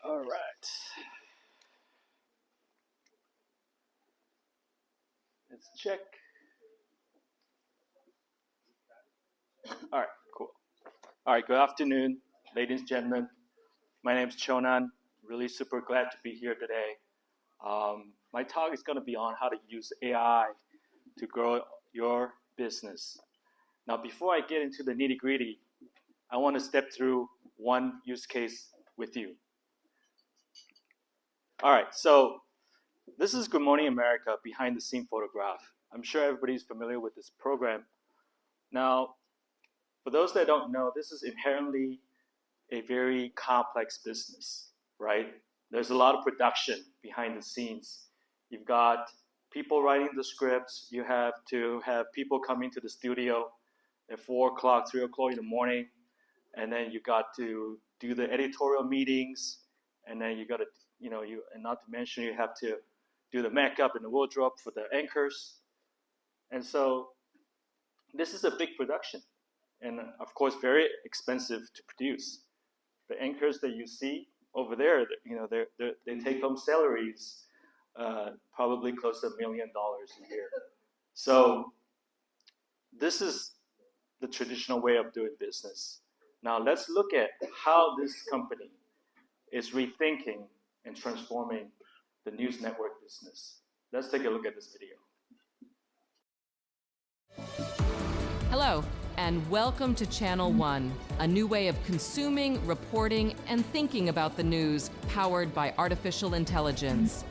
All right. Let's check. All right, cool. All right, good afternoon, ladies and gentlemen. My name is Cho-Nan. Really super glad to be here today. My talk is going to be on how to use AI to grow your business. Now, before I get into the nitty gritty, I want to step through one use case with you. All right, so this is Good Morning America behind the scene photograph. I'm sure everybody's familiar with this program. Now, for those that don't know, this is inherently a very complex business, right? There's a lot of production behind the scenes. You've got people writing the scripts. You have to have people coming to the studio at 4 o'clock, 3 o'clock in the morning. And then you got to do the editorial meetings. And then you got to, and not to mention you have to do the makeup and the wardrobe for the anchors. And so this is a big production. And of course, very expensive to produce. The anchors that you see over there, they take home salaries probably close to $1 million a year. So this is the traditional way of doing business. Now let's look at how this company is rethinking and transforming the news network business. Let's take a look at this video. Hello, and welcome to Channel One, a new way of consuming, reporting, and thinking about the news powered by artificial intelligence.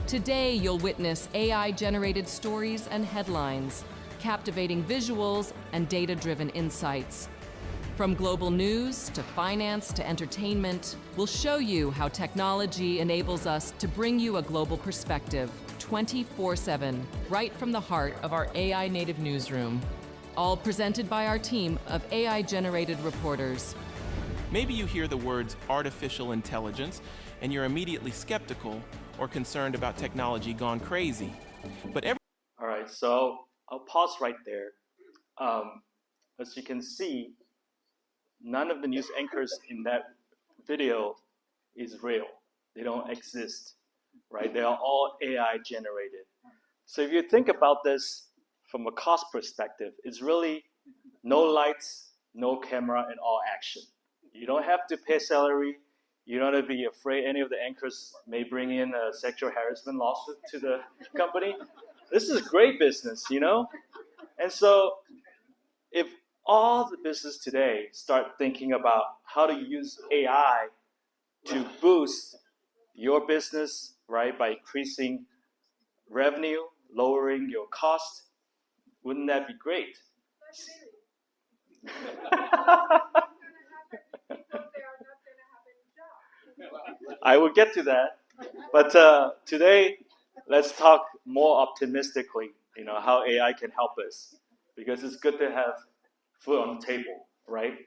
Today, you'll witness AI-generated stories and headlines, captivating visuals, and data-driven insights. From global news to finance to entertainment, we'll show you how technology enables us to bring you a global perspective 24/7, right from the heart of our AI-native newsroom. All presented by our team of AI-generated reporters. Maybe you hear the words artificial intelligence and you're immediately skeptical or concerned about technology gone crazy. But All right, so I'll pause right there. As you can see, none of the news anchors in that video is real. They don't exist, right? They are all AI generated. So if you think about this from a cost perspective, it's really no lights, no camera, and all action. You don't have to pay salary. You don't have to be afraid any of the anchors may bring in a sexual harassment lawsuit to the company. This is great business, And so if all the business today start thinking about how to use AI to boost your business, right, by increasing revenue, lowering your cost, wouldn't that be great? I will get to that. But today, let's talk more optimistically, how AI can help us. Because it's good to have food on the table, right?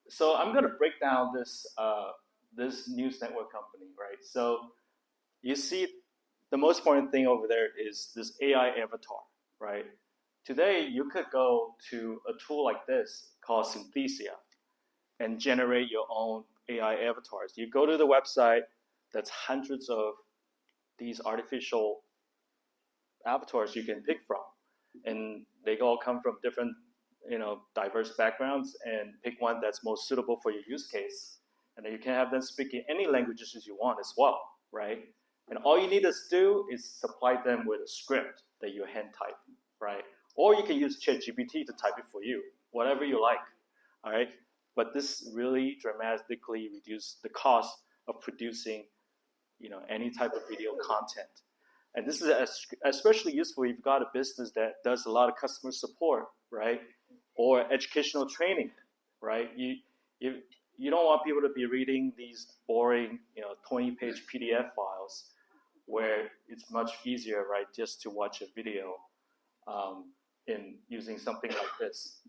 So I'm going to break down this news network company, right? So you see the most important thing over there is this AI avatar, right? Today, you could go to a tool like this called Synthesia and generate your own AI avatars. You go to the website, that's hundreds of these artificial avatars you can pick from. And they all come from different, diverse backgrounds, and pick one that's most suitable for your use case. And then you can have them speak in any languages as you want as well, right? And all you need to do is supply them with a script that you hand type, right? Or you can use ChatGPT to type it for you, whatever you like, all right? But this really dramatically reduces the cost of producing, any type of video content. And this is especially useful if you've got a business that does a lot of customer support, right? Or educational training, right? You don't want people to be reading these boring, 20-page PDF files, where it's much easier, right, just to watch a video in using something like this.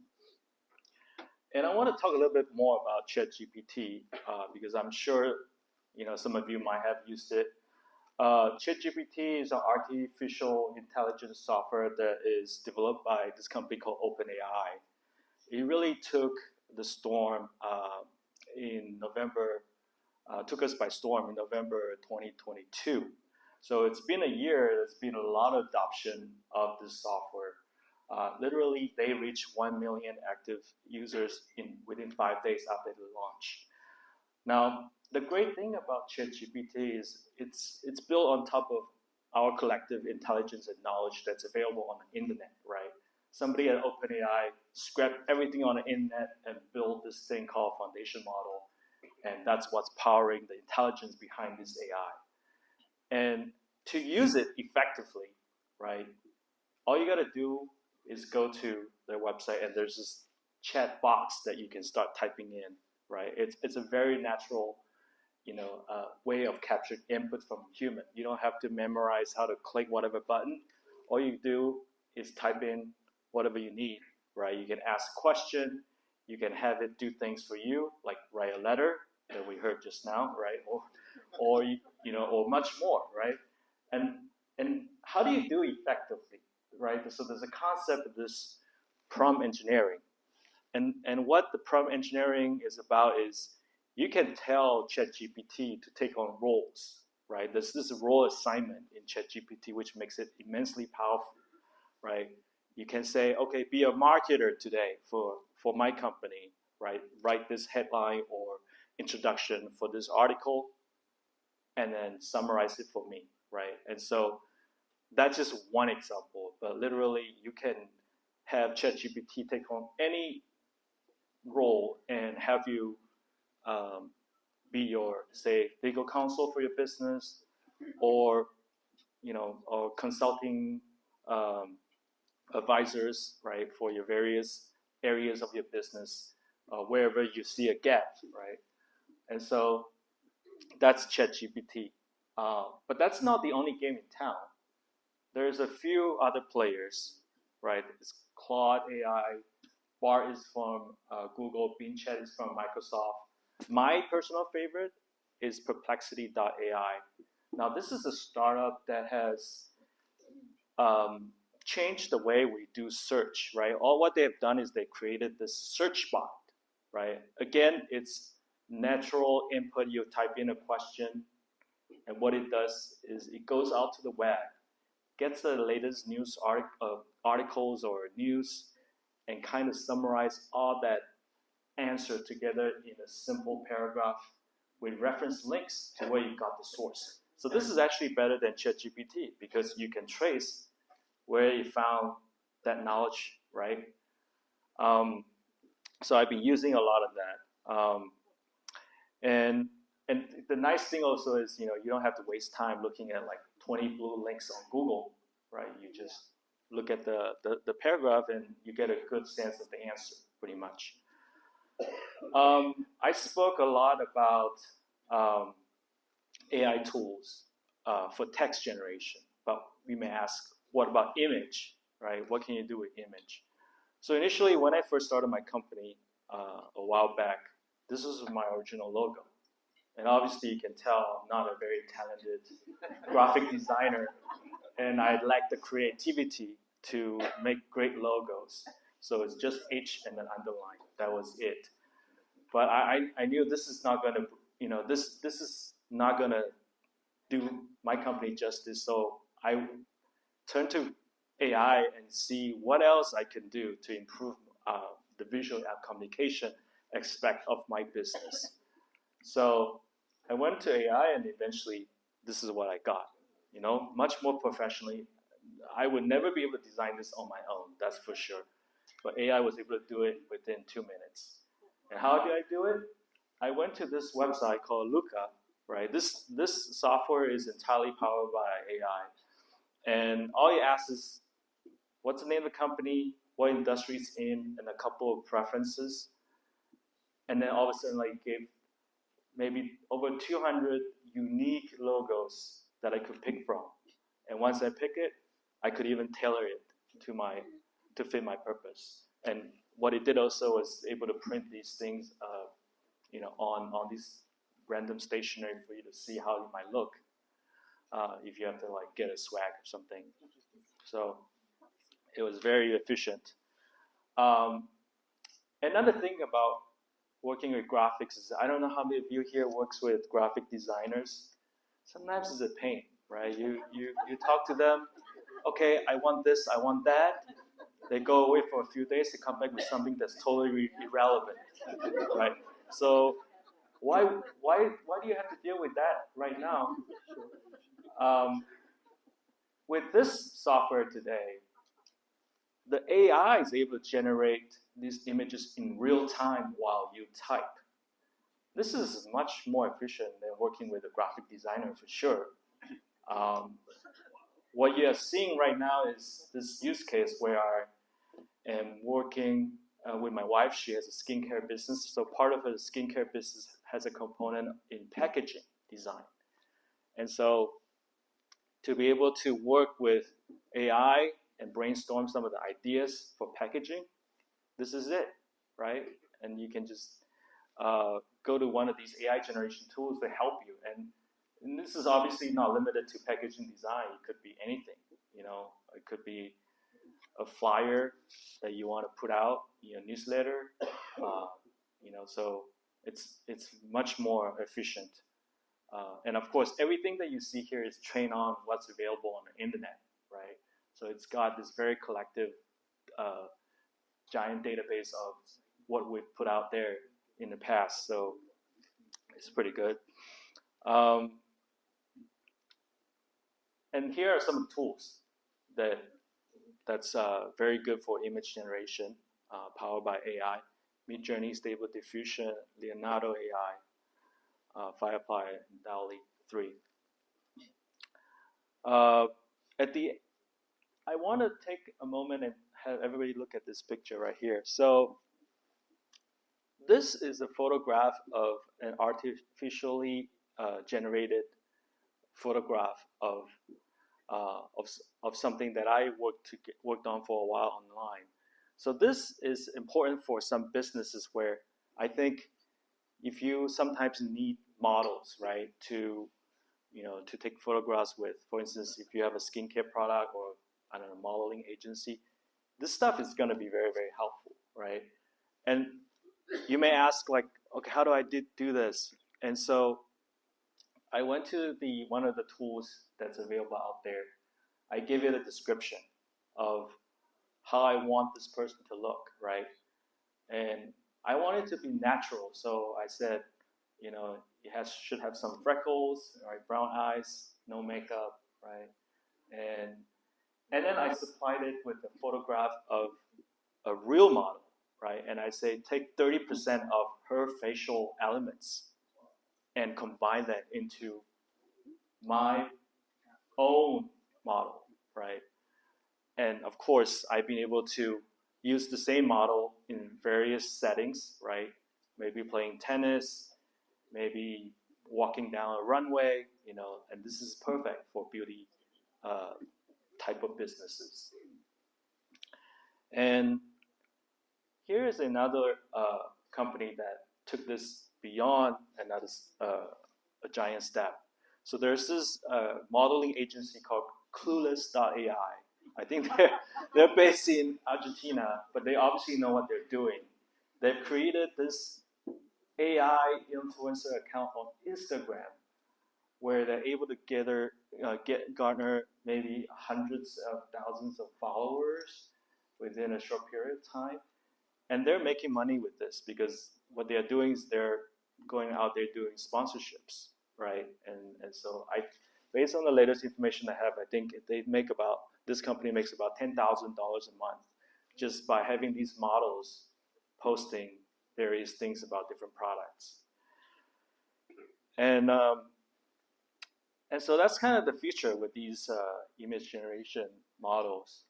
And I want to talk a little bit more about ChatGPT because I'm sure, some of you might have used it. ChatGPT is an artificial intelligence software that is developed by this company called OpenAI. It really took the storm in November took us by storm in November 2022. So it's been a year. There's been a lot of adoption of this software. Literally, they reached 1 million active users within 5 days after the launch. Now, the great thing about ChatGPT is it's built on top of our collective intelligence and knowledge that's available on the internet, right? Somebody at OpenAI scrapped everything on the internet and built this thing called foundation model, and that's what's powering the intelligence behind this AI. And to use it effectively, right, all you got to do is go to their website, and there's this chat box that you can start typing in, right? It's a very natural, way of capturing input from a human. You don't have to memorize how to click whatever button. All you do is type in whatever you need, right? You can ask a question. You can have it do things for you, like write a letter that we heard just now, right? Or much more, right? And how do you do effectively, right? So there's a concept of this prompt engineering. And what the prompt engineering is about is you can tell ChatGPT to take on roles, right? This is a role assignment in ChatGPT, which makes it immensely powerful, right? You can say, okay, be a marketer today for my company, right? Write this headline or introduction for this article, and then summarize it for me, right? And so that's just one example, but literally you can have ChatGPT take on any role and have you be your, say, legal counsel for your business, or or consulting advisors, right, for your various areas of your business, wherever you see a gap, right? And so that's ChatGPT. But that's not the only game in town. There's a few other players, right? It's Claude AI, Bart is from Google, Bing Chat is from Microsoft. My personal favorite is Perplexity.ai. Now, this is a startup that has changed the way we do search, right? All what they have done is they created this search bot, right? Again, it's natural input. You type in a question, and what it does is it goes out to the web, gets the latest news articles or news, and kind of summarize all that answer together in a simple paragraph with reference links to where you got the source. So this is actually better than ChatGPT because you can trace where you found that knowledge, right? So I've been using a lot of that. And the nice thing also is, you don't have to waste time looking at like 20 blue links on Google, right? You just look at the paragraph and you get a good sense of the answer, pretty much. I spoke a lot about AI tools for text generation, but we may ask, what about image, right? What can you do with image? So initially, when I first started my company a while back, this was my original logo. And obviously, you can tell I'm not a very talented graphic designer, and I lack the creativity to make great logos. So it's just H and then underline. That was it. But I knew this is not going to, this is not going to do my company justice. So I turned to AI and see what else I can do to improve the visual and communication aspect of my business. So I went to AI, and eventually this is what I got. Much more professionally. I would never be able to design this on my own, that's for sure. But AI was able to do it within 2 minutes. And how did I do it? I went to this website called Luca, right? This software is entirely powered by AI. And all you ask is, what's the name of the company, what industry it's in, and a couple of preferences. And then all of a sudden, like, gave maybe over 200 unique logos that I could pick from. And once I pick it, I could even tailor it to fit my purpose. And what it did also was able to print these things, on these random stationery for you to see how it might look if you have to like get a swag or something. So it was very efficient. Another thing about working with graphics is, I don't know how many of you here works with graphic designers. Sometimes it's a pain, right? You talk to them, okay, I want this, I want that. They go away for a few days, they come back with something that's totally irrelevant, right? So why do you have to deal with that right now? With this software today, the AI is able to generate these images in real time while you type. This is much more efficient than working with a graphic designer for sure. What you are seeing right now is this use case where I am working with my wife. She has a skincare business, so part of her skincare business has a component in packaging design. And so to be able to work with AI and brainstorm some of the ideas for packaging, this is it, right? And you can just go to one of these AI generation tools to help you. And this is obviously not limited to packaging design. It could be anything, you know. It could be a flyer that you want to put out in your newsletter, you know. So it's much more efficient. And of course, everything that you see here is trained on what's available on the internet, right? So it's got this very collective, giant database of what we've put out there in the past. So it's pretty good. And here are some tools that's very good for image generation, powered by AI. Midjourney, Stable Diffusion, Leonardo AI, Firefly, and DALL-E 3. I want to take a moment and have everybody look at this picture right here. So this is a photograph of an artificially generated photograph of something that I worked on for a while online. So this is important for some businesses where I think if you sometimes need models, right, to take photographs with. For instance, if you have a skincare product or I don't know, modeling agency, this stuff is going to be very, very helpful, right? And you may ask, like, okay, how do I do this? And so I went to one of the tools that's available out there. I give it a description of how I want this person to look, right? And I want it to be natural, so I said, you know, it should have some freckles, right? Brown eyes, no makeup, right? And then I supplied it with a photograph of a real model, right? And I say, take 30% of her facial elements and combine that into my own model, right? And of course, I've been able to use the same model in various settings, right? Maybe playing tennis, maybe walking down a runway, you know, and this is perfect for beauty type of businesses. And here's another company that took this beyond another a giant step. So there's this modeling agency called Clueless.ai. I think they're based in Argentina, but they obviously know what they're doing. They've created this AI influencer account on Instagram where they're able to garner maybe hundreds of thousands of followers within a short period of time. And they're making money with this because what they're doing is they're going out there doing sponsorships, right? And so based on the latest information I have, I think this company makes about $10,000 a month just by having these models posting various things about different products. And so that's kind of the future with these image generation models.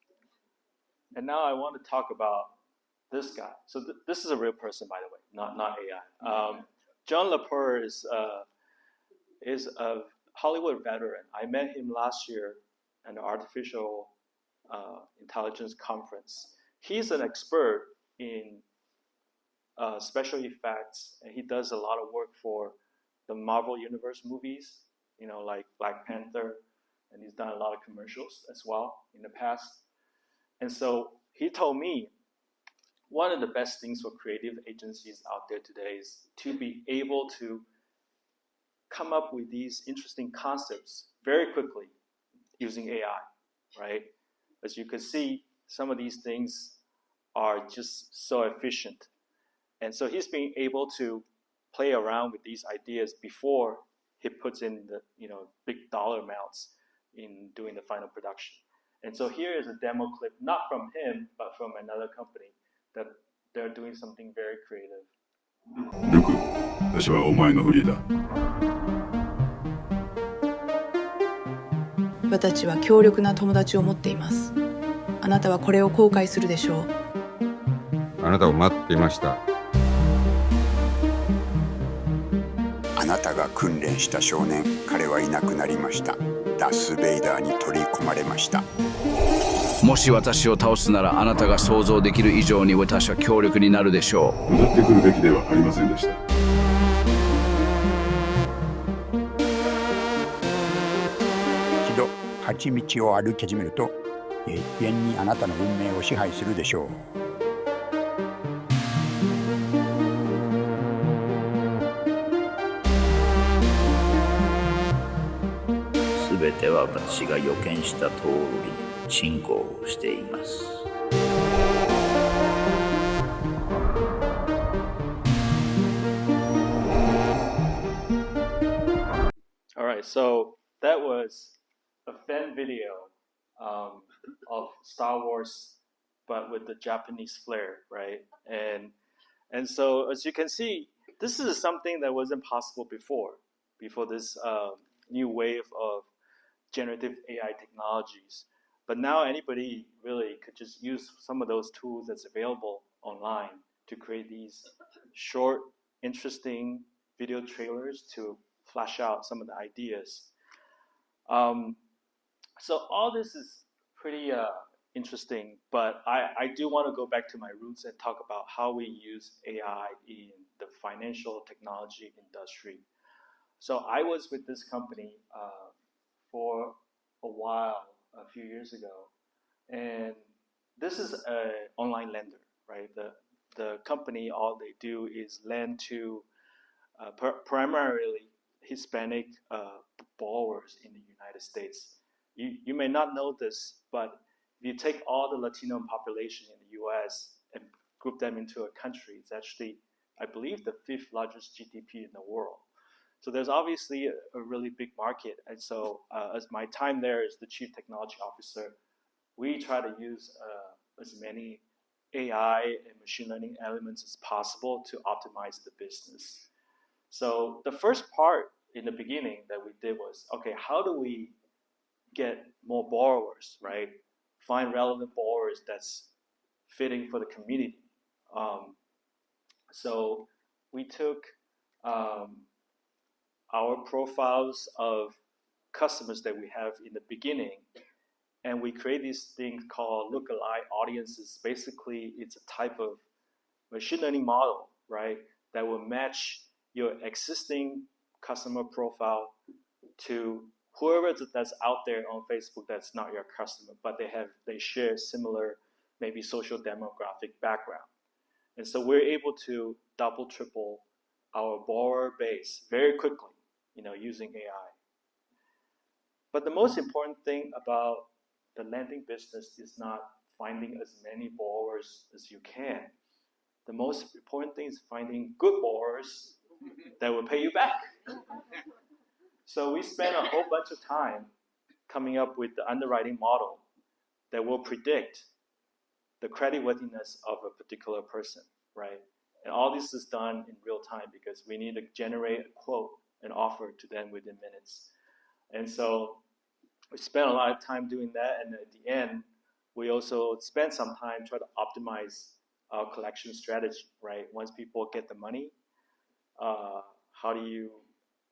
And now I want to talk about this guy. So this is a real person, by the way, not AI. John Lepore is a Hollywood veteran. I met him last year at an artificial intelligence conference. He's an expert in special effects, and he does a lot of work for the Marvel Universe movies, you know, like Black Panther, and he's done a lot of commercials as well in the past. And so he told me one of the best things for creative agencies out there today is to be able to come up with these interesting concepts very quickly using AI, right? As you can see, some of these things are just so efficient. And so he's being able to play around with these ideas before he puts in the big dollar amounts in doing the final production. And so here is a demo clip, not from him, but from another company that they're doing something very creative. ルク、私はお前のフリーだ。私は強力な友達を持っています。あなたはこれを後悔するでしょう。あなたを待っていました。あなたが訓練した少年、彼はいなくなりました。ダス・ベイダーに取り込まれました。もし私を倒すならあなたが想像できる以上に私は強力になるでしょう。戻ってくるべきではありませんでした。一度蜂道を歩き始めると永遠にあなたの運命を支配するでしょう。すべては私が予見した通りに進行しています。All right, so that was a fan video of Star Wars, but with the Japanese flair, right? And so as you can see, this is something that wasn't possible before this new wave of generative AI technologies. But now anybody really could just use some of those tools that's available online to create these short, interesting video trailers to flash out some of the ideas. So all this is pretty interesting, but I do want to go back to my roots and talk about how we use AI in the financial technology industry. So I was with this company for a while, a few years ago, and this is an online lender, right? The company, all they do is lend to primarily Hispanic borrowers in the United States. You may not know this, but if you take all the Latino population in the US and group them into a country, it's actually, I believe, the 5th largest GDP in the world. So there's obviously a really big market. And so as my time there as the chief technology officer, we try to use as many AI and machine learning elements as possible to optimize the business. So the first part in the beginning that we did was, okay, how do we get more borrowers, right? Find relevant borrowers that's fitting for the community. So we took our profiles of customers that we have in the beginning, and we create these things called lookalike audiences. Basically, it's a type of machine learning model, right, that will match your existing customer profile to whoever that's out there on Facebook that's not your customer, but they share similar, maybe social demographic background. And so we're able to double, triple our borrower base very quickly, using AI. But the most important thing about the lending business is not finding as many borrowers as you can. The most important thing is finding good borrowers that will pay you back. So we spent a whole bunch of time coming up with the underwriting model that will predict the creditworthiness of a particular person, right? And all this is done in real time because we need to generate a quote and offer to them within minutes. And so we spent a lot of time doing that, and at the end, we also spent some time trying to optimize our collection strategy, right? Once people get the money, how do you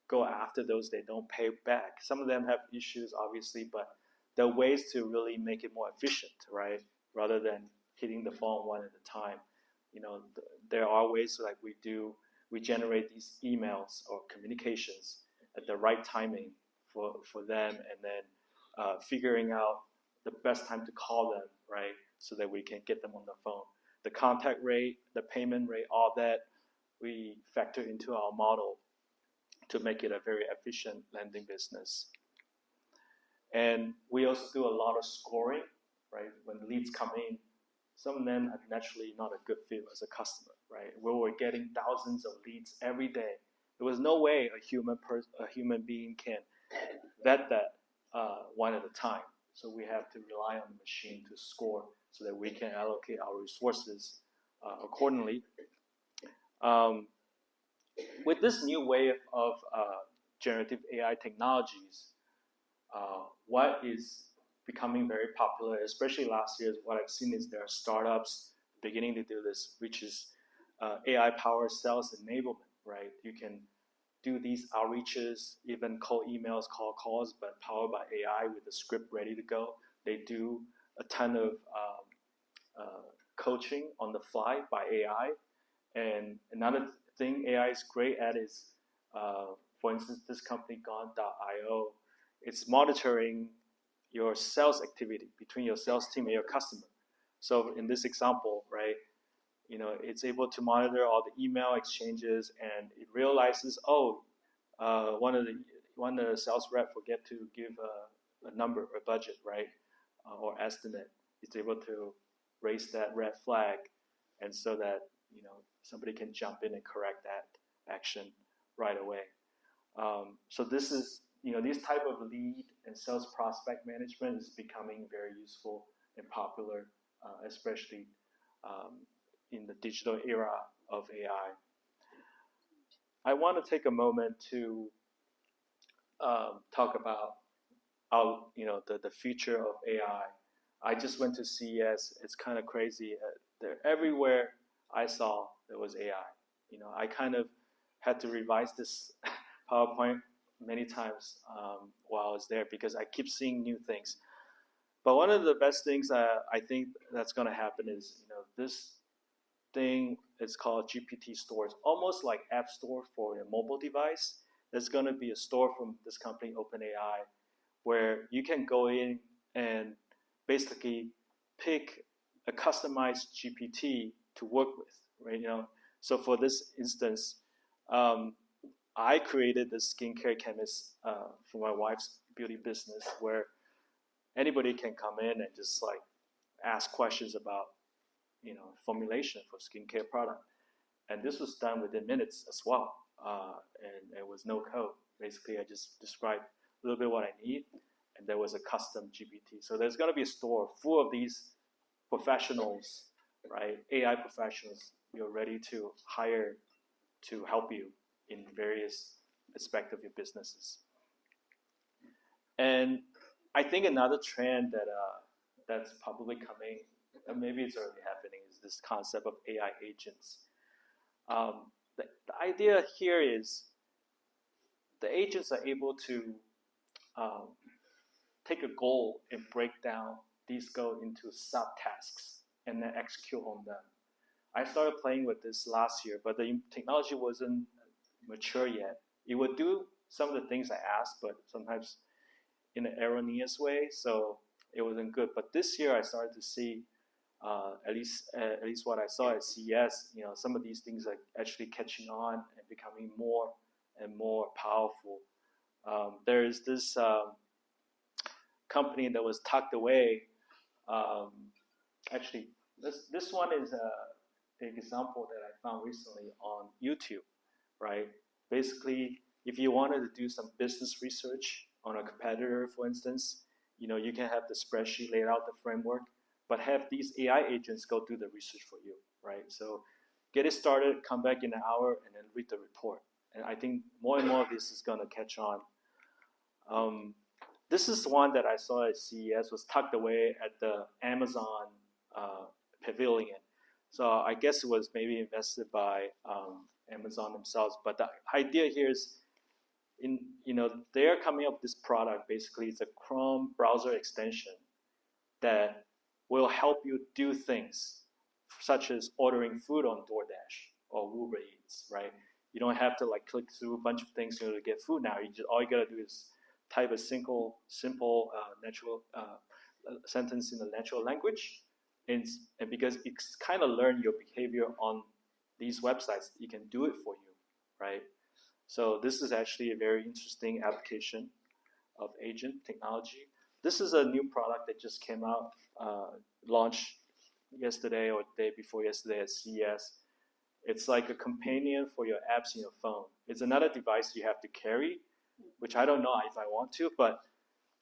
go after those they don't pay back? Some of them have issues, obviously, but there are ways to really make it more efficient, right? Rather than hitting the phone one at a time. There are ways like we generate these emails or communications at the right timing for them, and then figuring out the best time to call them, right? So that we can get them on the phone. the contact rate, the payment rate, all that we factor into our model to make it a very efficient lending business. And we also do a lot of scoring, right? When leads come in, some of them are naturally not a good fit as a customer, right? We were getting thousands of leads every day. There was no way a human being can vet that one at a time. So we have to rely on the machine to score so that we can allocate our resources accordingly. With this new wave of generative AI technologies, what is becoming very popular, especially last year, what I've seen is there are startups beginning to do this, which is AI-powered sales enablement, right? You can do these outreaches, even cold emails, cold calls, but powered by AI with the script ready to go. They do a ton of coaching on the fly by AI. And another thing AI is great at is, for instance, this company, Gone.io, it's monitoring your sales activity between your sales team and your customer. So in this example, right, it's able to monitor all the email exchanges, and it realizes, one of the sales rep forget to give a number or budget, right, or estimate. It's able to raise that red flag, and so that somebody can jump in and correct that action right away. So this is this type of lead and sales prospect management is becoming very useful and popular, especially in the digital era of AI. I want to take a moment to talk about the future of AI. I just went to CES. It's kind of crazy. Everywhere I saw there was AI. I kind of had to revise this PowerPoint many times while I was there because I keep seeing new things. But one of the best things I think that's going to happen is this thing is called GPT Store. It's almost like App Store for a mobile device. There's going to be a store from this company, OpenAI, where you can go in and basically pick a customized GPT to work with, right? So for this instance, I created the skincare chemist for my wife's beauty business, where anybody can come in and just like ask questions about formulation for skincare product, and this was done within minutes as well, and it was no code. Basically, I just described a little bit what I need, and there was a custom GPT. So there's going to be a store full of these professionals, right? AI professionals you're ready to hire to help you in various aspects of your businesses. And I think another trend that's probably coming, and maybe it's already happening, is this concept of AI agents. The idea here is the agents are able to take a goal and break down these goals into subtasks and then execute on them. I started playing with this last year, but the technology wasn't mature yet. It would do some of the things I asked, but sometimes in an erroneous way, so it wasn't good. But this year I started to see, at least what I saw at CES, some of these things are actually catching on and becoming more and more powerful. There is this company that was tucked away. Actually, this one is an example that I found recently on YouTube, right? Basically, if you wanted to do some business research on a competitor, for instance, you can have the spreadsheet laid out, the framework, but have these AI agents go do the research for you, right? So get it started, come back in an hour, and then read the report. And I think more and more of this is going to catch on. This is one that I saw at CES, was tucked away at the Amazon pavilion. So I guess it was maybe invested by Amazon themselves. But the idea here is, they're coming up with this product. Basically, it's a Chrome browser extension that will help you do things such as ordering food on DoorDash or Uber Eats, right? You don't have to click through a bunch of things to get food now. All you gotta do is type a simple natural sentence in the natural language, and because it's kind of learn your behavior on these websites, it can do it for you, right? So this is actually a very interesting application of agent technology. This is a new product that just came out, launched yesterday or the day before yesterday at CES. It's like a companion for your apps in your phone. It's another device you have to carry, which I don't know if I want to, but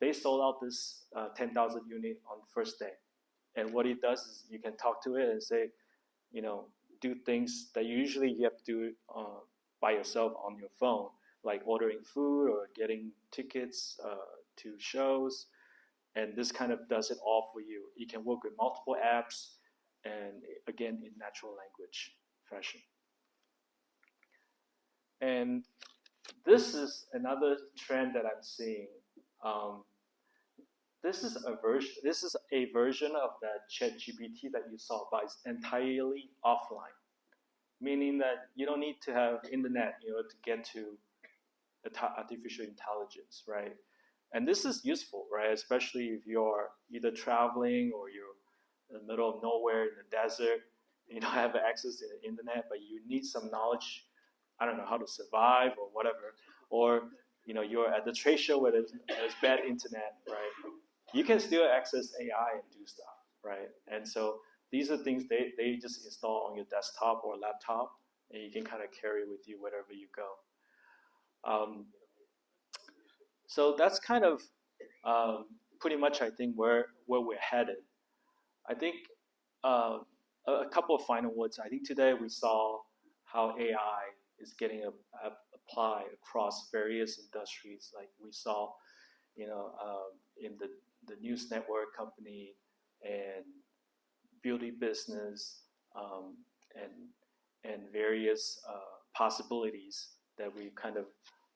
they sold out this 10,000 unit on the first day. And what it does is you can talk to it and say, do things that usually you have to do by yourself on your phone, like ordering food or getting tickets to shows. And this kind of does it all for you. You can work with multiple apps and again in natural language fashion. And this is another trend that I'm seeing. This is a version of that ChatGPT that you saw, but it's entirely offline, meaning that you don't need to have internet, to get to artificial intelligence, right? And this is useful, right? Especially if you're either traveling or you're in the middle of nowhere in the desert, you don't have access to the internet, but you need some knowledge, I don't know, how to survive or whatever, or you're at the trade show where there's bad internet, right? You can still access AI and do stuff, right? And so these are things they just install on your desktop or laptop, and you can kind of carry with you wherever you go. So that's kind of pretty much, I think, where we're headed. I think a couple of final words. I think today we saw how AI is getting applied across various industries. Like we saw, in the news network company and beauty business and various possibilities that we kind of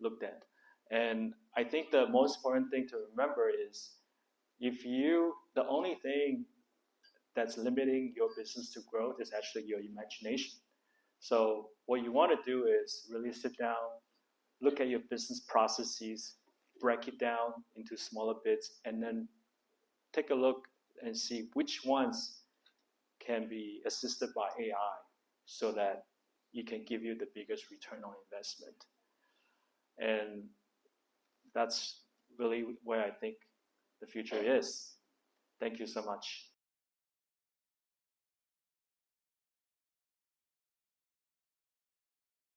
looked at. And I think the most important thing to remember is the only thing that's limiting your business to growth is actually your imagination. So what you want to do is really sit down, look at your business processes, break it down into smaller bits, and then take a look and see which ones can be assisted by AI so that it can give you the biggest return on investment. And that's really where I think the future is. Thank you so much.